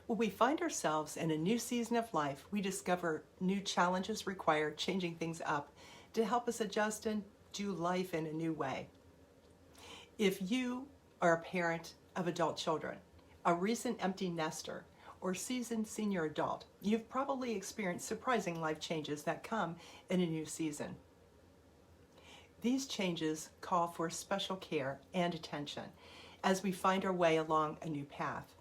When we find ourselves in a new season of life, we discover new challenges require changing things up to help us adjust and do life in a new way. If you are a parent of adult children, a recent empty nester, or seasoned senior adult, you've probably experienced surprising life changes that come in a new season. These changes call for special care and attention as we find our way along a new path.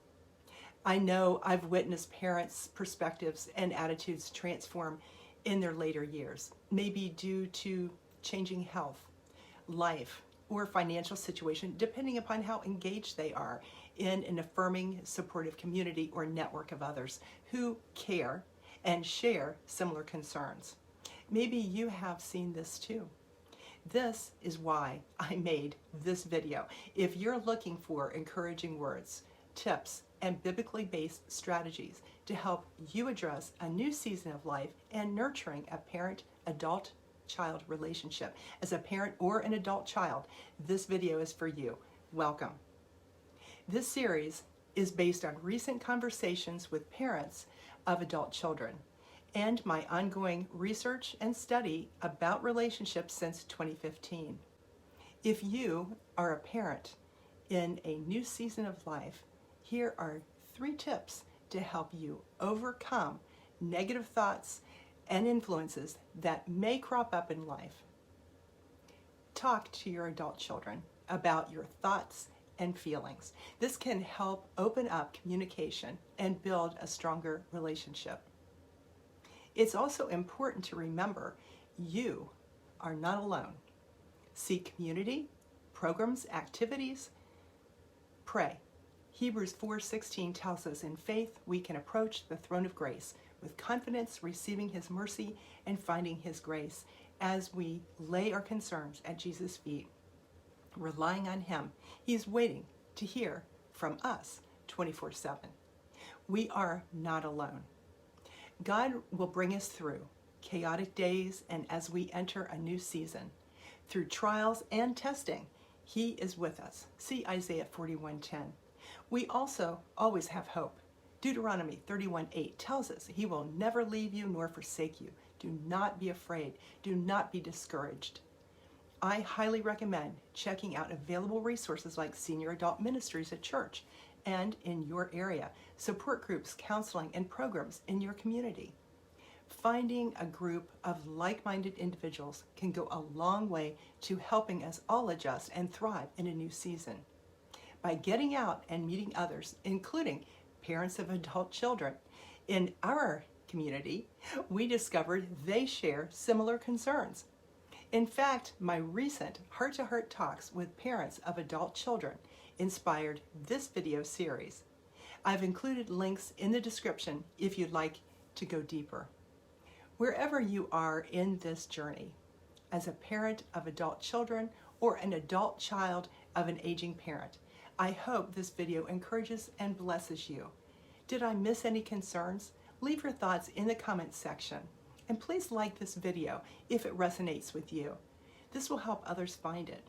I know I've witnessed parents' perspectives and attitudes transform in their later years, maybe due to changing health, life, or financial situation, depending upon how engaged they are in an affirming, supportive community or network of others who care and share similar concerns. Maybe you have seen this too. This is why I made this video. If you're looking for encouraging words, tips, and biblically based strategies to help you address a new season of life and nurturing a parent-adult-child relationship. As a parent or an adult child, this video is for you. Welcome. This series is based on recent conversations with parents of adult children and my ongoing research and study about relationships since 2015. If you are a parent in a new season of life, here are 3 tips to help you overcome negative thoughts and influences that may crop up in life. Talk to your adult children about your thoughts and feelings. This can help open up communication and build a stronger relationship. It's also important to remember you are not alone. Seek community, programs, activities, pray. Hebrews 4:16 tells us in faith we can approach the throne of grace with confidence, receiving His mercy and finding His grace as we lay our concerns at Jesus' feet, relying on Him. He's waiting to hear from us 24/7. We are not alone. God will bring us through chaotic days and as we enter a new season. Through trials and testing, He is with us. See Isaiah 41:10. We also always have hope. Deuteronomy 31:8 tells us He will never leave you nor forsake you. Do not be afraid. Do not be discouraged. I highly recommend checking out available resources like senior adult ministries at church and in your area, support groups, counseling, and programs in your community. Finding a group of like-minded individuals can go a long way to helping us all adjust and thrive in a new season. By getting out and meeting others, including parents of adult children, in our community, we discovered they share similar concerns. In fact, my recent heart-to-heart talks with parents of adult children inspired this video series. I've included links in the description if you'd like to go deeper. Wherever you are in this journey, as a parent of adult children or an adult child of an aging parent, I hope this video encourages and blesses you. Did I miss any concerns? Leave your thoughts in the comments section. And please like this video if it resonates with you. This will help others find it.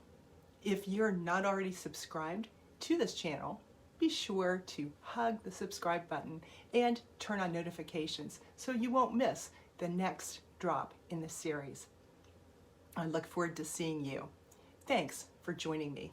If you're not already subscribed to this channel, be sure to hug the subscribe button and turn on notifications so you won't miss the next drop in the series. I look forward to seeing you. Thanks for joining me.